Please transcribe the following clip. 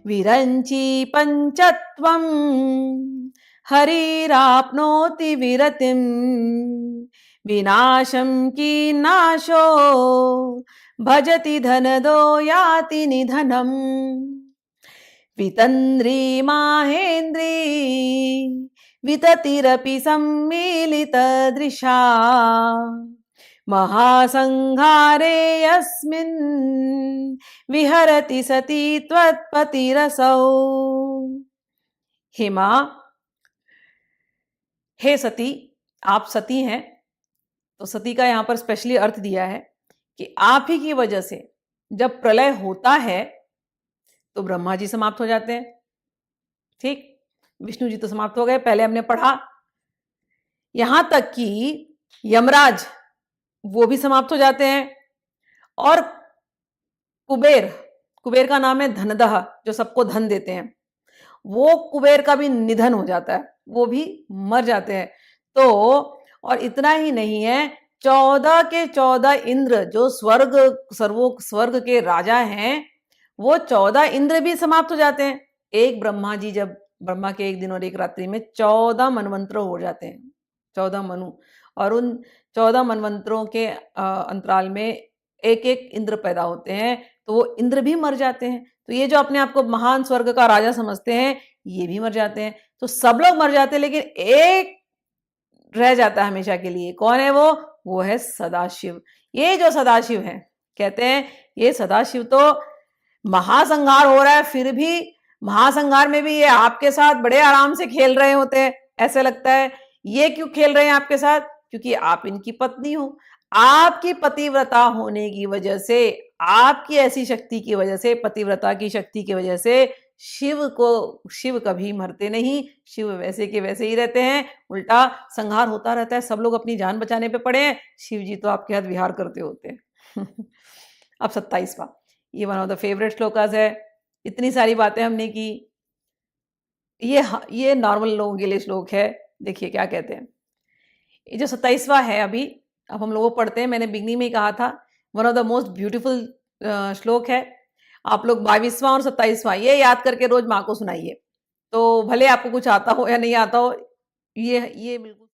विरंची पंचत्वं हरिराप्नोति विरतिं विनाशं की नाशो भजति धनदो याति निधनम् वितन्द्री माहेन्द्री विततिरपि सम्मीलितदृशा महासंहारे यस्मिन् विहरति सती त्वत्पतिरसौ। हे मां, हे सती, आप सती हैं। तो सती का यहां पर स्पेशली अर्थ दिया है कि आप ही की वजह से जब प्रलय होता है तो ब्रह्मा जी समाप्त हो जाते हैं। ठीक, विष्णु जी तो समाप्त हो गए, पहले हमने पढ़ा। यहां तक कि यमराज वो भी समाप्त हो जाते हैं, और कुबेर, कुबेर का नाम है धनदह, जो सबको धन देते हैं, वो कुबेर का भी निधन हो जाता है, वो भी मर जाते हैं। तो और इतना ही नहीं है, 14 के 14 इंद्र जो स्वर्ग के राजा हैं, वो 14 इंद्र भी समाप्त हो जाते हैं। एक ब्रह्मा जी, जब ब्रह्मा के एक दिन और एक रात्रि में 14 मनवंतर हो जाते हैं, 14 मनु, और उन 14 मनवंतरों के अंतराल में एक एक इंद्र पैदा होते हैं, तो वो इंद्र भी मर जाते हैं। तो ये जो अपने आप को महान स्वर्ग का राजा समझते हैं, ये भी मर जाते हैं। तो सब लोग मर जाते हैं, लेकिन एक रह जाता है हमेशा के लिए। कौन है वो? वो है सदाशिव। ये जो सदाशिव है, कहते हैं ये सदाशिव तो महासंहार हो रहा है, फिर भी महासंहार में भी ये आपके साथ बड़े आराम से खेल रहे होते हैं, ऐसे लगता है। ये क्यों खेल रहे हैं आपके साथ? क्योंकि आप इनकी पत्नी हो। आपकी पतिव्रता होने की वजह से, आपकी ऐसी शक्ति की वजह से, पतिव्रता की शक्ति की वजह से शिव कभी मरते नहीं। शिव वैसे के वैसे ही रहते हैं, उल्टा संहार होता रहता है। सब लोग अपनी जान बचाने पे पड़े हैं, शिव जी तो आपके हाथ विहार करते होते हैं। अब 27वां, ये one of the favourite shlokas है। इतनी सारी बातें हमने की, ये नॉर्मल लोगों के लिए श्लोक है। देखिए क्या कहते हैं। ये जो 27वां है, अभी अब हम लोग पढ़ते हैं। मैंने बिगनिंग में ही कहा था, one of the most beautiful श्लोक है। आप लोग 22वां और 27वां ये याद करके रोज माँ को सुनाइए, तो भले आपको कुछ आता हो या नहीं आता हो, ये बिल्कुल